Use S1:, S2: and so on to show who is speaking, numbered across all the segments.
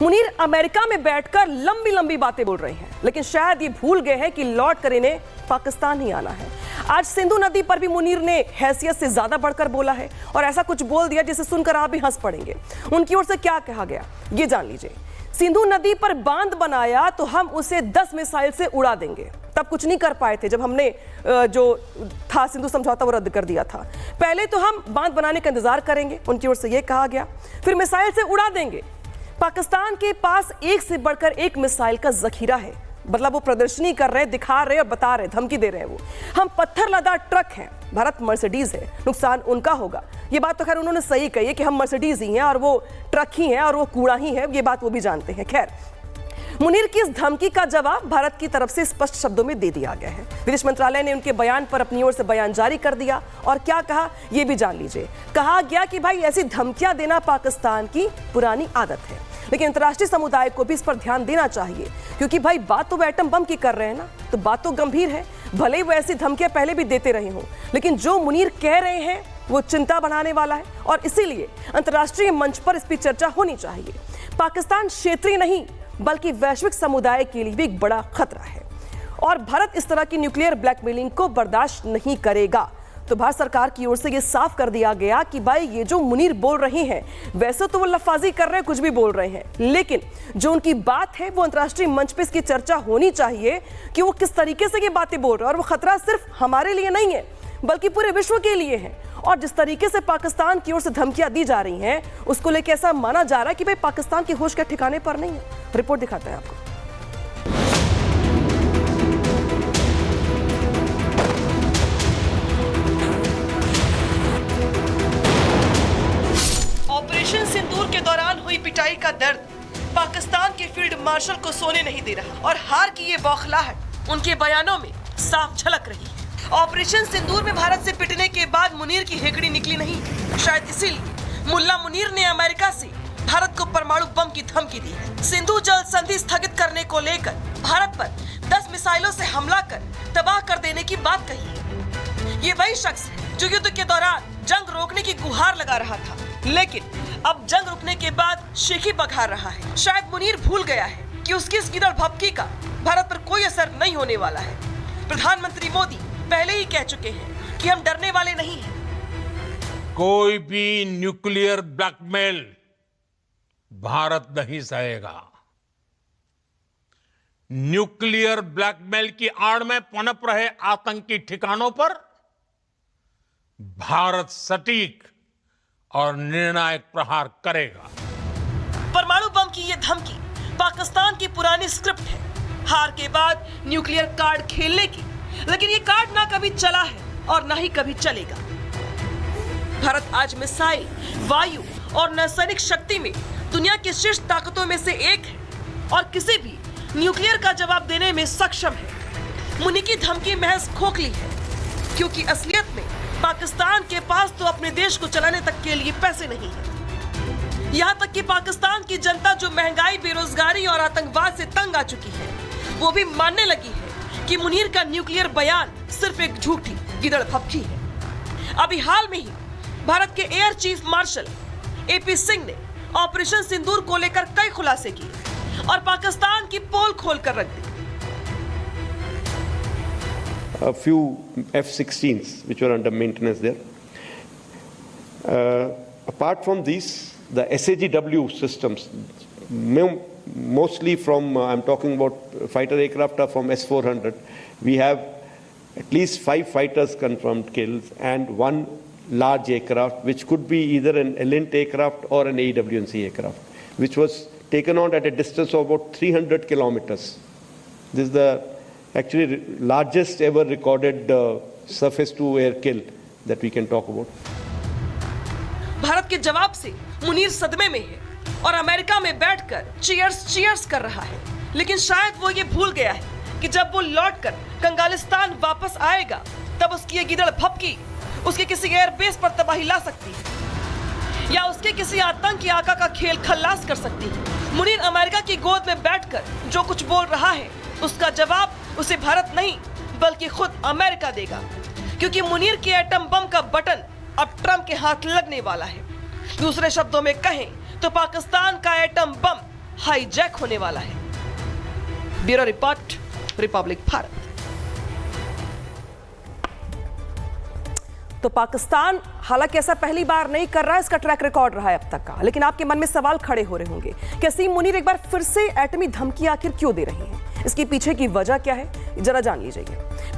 S1: Munir America में बैठकर लंबी लंबी बातें बोल रहे हैं, लेकिन शायद ये भूल गए हैं कि लौट कर इन्हें पाकिस्तान ही आना है। आज सिंधु नदी पर भी मुनीर ने हैसियत से ज्यादा बढ़कर बोला है और ऐसा कुछ बोल दिया जिसे सुनकर आप भी हंस पड़ेंगे। उनकी ओर से क्या कहा गया ये जान लीजिए। सिंधु नदी पर बांध बनाया तो हम उसे 10 मिसाइल से उड़ा देंगे। तब कुछ नहीं कर पाए थे जब हमने जो था सिंधु समझौता वो रद्द कर दिया था। पहले तो हम बांध बनाने का इंतजार करेंगे, उनकी ओर से यह कहा गया, फिर मिसाइल से उड़ा देंगे। पाकिस्तान के पास एक से बढ़कर एक मिसाइल का जखीरा है। मतलब वो प्रदर्शनी कर रहे हैं, दिखा रहे हैं और बता रहे हैं, धमकी दे रहे हैं। वो हम पत्थर लदा ट्रक हैं, भारत मर्सिडीज है, नुकसान उनका होगा। ये बात तो खैर उन्होंने सही कही है कि हम मर्सिडीज ही हैं और वो ट्रक ही हैं और वो कूड़ा ही है, ये बात वो भी जानते हैं। खैर, मुनीर की इस धमकी का जवाब भारत की तरफ से स्पष्ट शब्दों में दे दिया गया है। विदेश मंत्रालय ने उनके बयान पर अपनी ओर से बयान जारी कर दिया और क्या कहा यह भी जान लीजिए। कहा गया कि भाई ऐसी धमकियां देना पाकिस्तान की पुरानी आदत है, लेकिन अंतर्राष्ट्रीय समुदाय को भी इस पर ध्यान देना चाहिए, क्योंकि भाई बात तो वो एटम बम की कर रहे हैं ना, तो बात तो गंभीर है। भले ही वो ऐसी धमकियां पहले भी देते रहे हों, लेकिन जो मुनीर कह रहे हैं वो चिंता बढ़ाने वाला है और इसीलिए अंतर्राष्ट्रीय मंच पर इस पर चर्चा होनी चाहिए। पाकिस्तान क्षेत्रीय नहीं बल्कि वैश्विक समुदाय के लिए भी एक बड़ा खतरा है और भारत इस तरह की न्यूक्लियर ब्लैकमेलिंग को बर्दाश्त नहीं करेगा। तो भारत सरकार की ओर से यह साफ कर दिया गया कि भाई ये जो मुनीर बोल रहे हैं, वैसे तो वो लफाजी कर रहे हैं, कुछ भी बोल रहे हैं, लेकिन जो उनकी बात है वो अंतर्राष्ट्रीय मंच पे इसकी चर्चा होनी चाहिए कि वो किस तरीके से ये बातें बोल रहे हैं। और वो खतरा सिर्फ हमारे लिए नहीं है बल्कि पूरे विश्व के लिए है। और जिस तरीके से पाकिस्तान की ओर से धमकियां दी जा रही हैं, उसको लेकर ऐसा माना जा रहा है कि भाई पाकिस्तान की होश के ठिकाने पर नहीं है। रिपोर्ट दिखाते हैं आपको। ऑपरेशन सिंदूर के दौरान हुई पिटाई का दर्द पाकिस्तान के फील्ड मार्शल को सोने नहीं दे रहा और हार की ये बौखलाहट उनके बयानों में साफ झलक रही है। ऑपरेशन सिंदूर में भारत से पिटने के बाद मुनीर की हेकड़ी निकली नहीं। शायद इसीलिए मुल्ला मुनीर ने अमेरिका से भारत को परमाणु बम की धमकी दी है। सिंधु जल संधि स्थगित करने को लेकर भारत पर 10 मिसाइलों से हमला कर तबाह कर देने की बात कही है। ये वही शख्स है जो युद्ध के दौरान जंग रोकने की गुहार लगा रहा था, लेकिन अब जंग रुकने के बाद शेखी बघार रहा है। शायद मुनीर भूल गया है कि उसकी इस गिदड़ भपकी का भारत पर कोई असर नहीं होने वाला है। प्रधानमंत्री मोदी पहले ही कह चुके हैं कि हम डरने वाले नहीं हैं।
S2: कोई भी न्यूक्लियर ब्लैकमेल भारत नहीं सहेगा। न्यूक्लियर ब्लैकमेल की आड़ में पनप रहे आतंकी ठिकानों पर भारत सटीक और निर्णायक प्रहार करेगा।
S1: परमाणु बम की यह धमकी पाकिस्तान की पुरानी स्क्रिप्ट है, हार के बाद न्यूक्लियर कार्ड खेलने की, लेकिन ये कार्ड ना कभी चला है और ना ही कभी चलेगा। भारत आज मिसाइल, वायु और नौसैनिक शक्ति में दुनिया की शीर्ष ताकतों में से एक है और किसी भी न्यूक्लियर का जवाब देने में सक्षम है। मुनीर की धमकी महज खोखली है, क्योंकि असलियत में पाकिस्तान के पास तो अपने देश को चलाने तक के लिए पैसे नहीं है। यहाँ तक कि पाकिस्तान की जनता जो महंगाई, बेरोजगारी और आतंकवाद से तंग आ चुकी है, वो भी मानने लगी है कि मुनीर का न्यूक्लियर बयान सिर्फ एक झूठी गिदड़ भपकी है। अभी हाल में ही भारत के air chief marshal AP Singh ने ऑपरेशन सिंदूर को लेकर कई खुलासे किए और पाकिस्तान की पोल खोलकर रख दी।
S3: A few F-16s which were under maintenance there. Apart from these, the SAGW systems, mostly from, I'm talking about fighter aircraft are from S-400. We have at least 5 fighters confirmed kills and 1 large aircraft, which could be either an ELINT aircraft or an AWNC aircraft, which was taken out at a distance of about 300 kilometers. This is the actually largest ever recorded surface to air kill that we can talk about.
S1: Bharat के जवाब से मुनीर सदमे में है और America में बैठकर cheers कर रहा है, लेकिन शायद वो ये भूल गया है कि जब वो लौटकर कंगालिस्तान वापस आएगा तब उसकी ये गिदड़ भपकी उसके किसी एयरबेस पर तबाही ला सकती है या उसके किसी आतंकी आका का खेल खल्लास कर सकती है। मुनीर अमेरिका की गोद में बैठकर जो कुछ बोल रहा है, उसका जवाब उसे भारत नहीं बल्कि खुद अमेरिका देगा, क्योंकि मुनीर के एटम बम का बटन अब ट्रंप के हाथ लगने वाला है। दूसरे शब्दों में कहें तो पाकिस्तान का एटम बम हाईजैक होने वाला है। Bureau report, Republic Bharat. तो पाकिस्तान हालांकि ऐसा पहली बार नहीं कर रहा है, इसका ट्रैक रिकॉर्ड रहा है अब तक का, लेकिन आपके मन में सवाल खड़े हो रहे होंगे कि असीम मुनीर एक बार फिर से एटमी धमकी आखिर क्यों दे रही है, इसके पीछे की वजह क्या है, जरा जान लीजिए।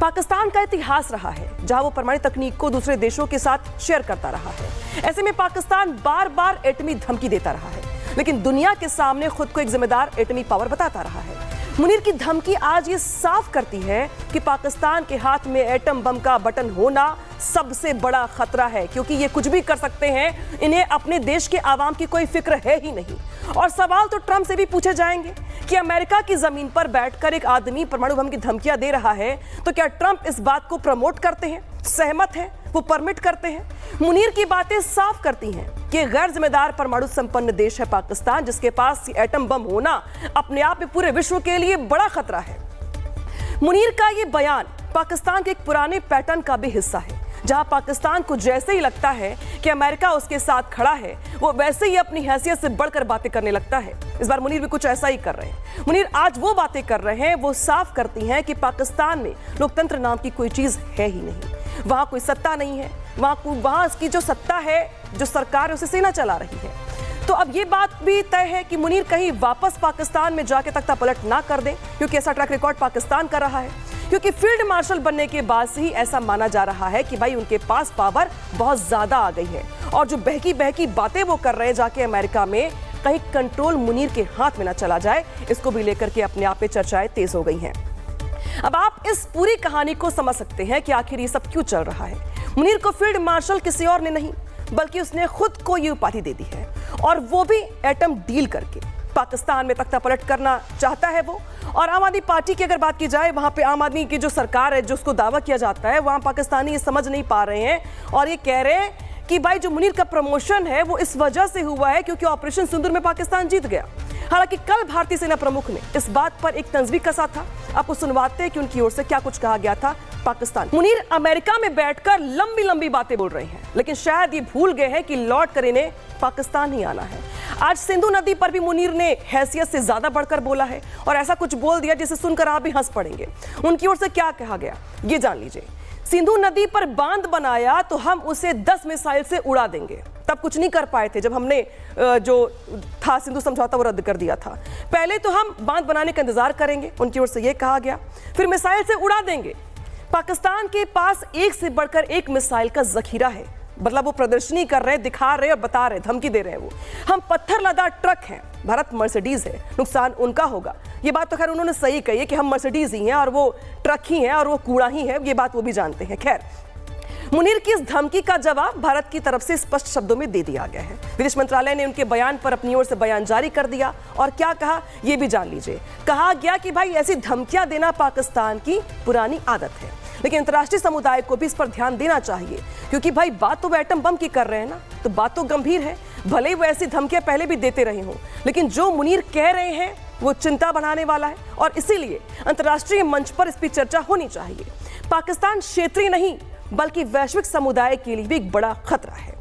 S1: पाकिस्तान का इतिहास रहा है जहां वो परमाणु तकनीक को दूसरे देशों के साथ शेयर करता रहा है। ऐसे में पाकिस्तान बार बार एटमी धमकी देता रहा है, लेकिन दुनिया के सामने खुद को एक जिम्मेदार एटमी पावर बताता रहा है। मुनीर की धमकी आज ये साफ करती है कि पाकिस्तान के हाथ में एटम बम का बटन होना सबसे बड़ा खतरा है, क्योंकि ये कुछ भी कर सकते हैं, इन्हें अपने देश के आवाम की कोई फिक्र है ही नहीं। और सवाल तो ट्रंप से भी पूछे जाएंगे कि अमेरिका की जमीन पर बैठकर एक आदमी परमाणु बम की धमकियां दे रहा है, तो क्या ट्रंप इस बात को प्रमोट करते हैं, सहमत हैं, वो परमिट करते हैं? मुनीर की बातें साफ करती हैं कि गैर जिम्मेदार परमाणु संपन्न देश है पाकिस्तान, जिसके पास एटम बम होना अपने आप में पूरे विश्व के लिए बड़ा खतरा है। मुनीर का ये बयान पाकिस्तान के एक पुराने पैटर्न का भी हिस्सा है, जहां पाकिस्तान को जैसे ही लगता है कि अमेरिका उसके साथ खड़ा है, वो वैसे ही अपनी हैसियत से बढ़कर बातें करने लगता है। इस बार मुनीर भी कुछ ऐसा ही कर रहे हैं। मुनीर आज वो बातें कर रहे हैं, वो साफ करती हैं कि पाकिस्तान में लोकतंत्र नाम की कोई चीज है ही नहीं, वहां कोई सत्ता नहीं है, वहां की जो सत्ता है, जो सरकार है, उसे सेना चला रही है। तो अब ये बात भी तय है कि मुनीर कहीं वापस पाकिस्तान में जाके तख्ता पलट ना कर दें, क्योंकि ऐसा ट्रैक रिकॉर्ड पाकिस्तान का रहा है, क्योंकि फील्ड मार्शल बनने के बाद से ही ऐसा माना जा रहा है कि भाई उनके पास पावर बहुत ज्यादा आ गई है, और जो बहकी बहकी बातें वो कर रहे हैं जाके अमेरिका में, कहीं कंट्रोल मुनीर के हाथ में ना चला जाए, इसको भी लेकर के अपने आप में चर्चाएं तेज हो गई हैं। अब आप इस पूरी कहानी को समझ सकते हैं कि आखिर ये सब क्यों चल रहा है। मुनीर को फील्ड मार्शल किसी और ने नहीं, बल्कि उसने खुद को ये उपाधि दे दी है, और वो भी एटम डील करके। पाकिस्तान में तख्ता पलट करना चाहता है वो, और आम आदमी पार्टी की अगर बात की जाए, वहां पे आम आदमी की जो सरकार है, जो उसको दावा किया जाता है, वहां पाकिस्तानी ये समझ नहीं पा रहे हैं, और ये कह रहे हैं कि भाई जो मुनीर का प्रमोशन है वो इस वजह से हुआ है क्योंकि ऑपरेशन सिंदूर में पाकिस्तान जीत गया। हालांकि कल भारतीय सेना प्रमुख ने इस बात पर एक तंजवी कसा था, आपको सुनवाते हैं कि उनकी ओर से क्या कुछ कहा गया था पाकिस्तान। मुनीर अमेरिका में बैठकर लंबी लंबी बातें बोल रहे हैं, लेकिन शायद ये भूल गए हैं कि लौट कर इन्हें पाकिस्तान ही आना है। आज सिंधु नदी पर भी मुनीर ने हैसियत से ज्यादा बढ़कर बोला है, और ऐसा कुछ बोल दिया जिसे सुनकर आप भी हंस पड़ेंगे। उनकी ओर से क्या कहा गया ये जान लीजिए। सिंधु नदी पर बांध बनाया तो हम उसे 10 मिसाइल से उड़ा देंगे। तब कुछ नहीं कर पाए थे जब हमने जो था सिंधु समझौता वो रद्द कर दिया था। पहले तो हम बांध बनाने का इंतजार करेंगे, उनकी ओर से यह कहा गया, फिर मिसाइल से उड़ा देंगे। पाकिस्तान के पास एक से बढ़कर एक मिसाइल का जखीरा है, मतलब वो प्रदर्शनी कर रहे हैं, दिखा रहे हैं और बता रहे हैं, धमकी दे रहे हैं वो। हम पत्थर लदा ट्रक हैं, भारत मर्सिडीज है, नुकसान उनका होगा। ये बात तो खैर उन्होंने सही कही है कि हम मर्सिडीज ही हैं और वो ट्रक ही हैं और वो कूड़ा ही है, ये बात वो भी जानते हैं। खैर, मुनीर की इस धमकी का जवाब भारत की तरफ से स्पष्ट शब्दों में दे दिया गया है। विदेश मंत्रालय ने उनके बयान पर अपनी ओर से बयान जारी कर दिया, और क्या कहा ये भी जान लीजिए। कहा गया कि भाई ऐसी धमकियां देना पाकिस्तान की पुरानी आदत है, लेकिन अंतर्राष्ट्रीय समुदाय को भी इस पर ध्यान देना चाहिए, क्योंकि भाई बात तो वो एटम बम की कर रहे हैं ना, तो बात तो गंभीर है। भले ही वो ऐसी धमकियां पहले भी देते रहे हों, लेकिन जो मुनीर कह रहे हैं वो चिंता बढ़ाने वाला है, और इसीलिए अंतर्राष्ट्रीय मंच पर इस पर चर्चा होनी चाहिए। पाकिस्तान क्षेत्रीय नहीं बल्कि वैश्विक समुदाय के लिए भी एक बड़ा खतरा है,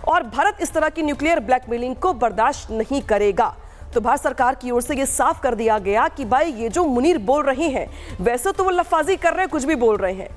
S1: और भारत इस तरह की न्यूक्लियर ब्लैकमेलिंग को बर्दाश्त नहीं करेगा। तो भारत सरकार की ओर से ये साफ कर दिया गया कि भाई ये जो मुनीर बोल रहे हैं, वैसे तो वो लफाजी कर रहे हैं, कुछ भी बोल रहे हैं,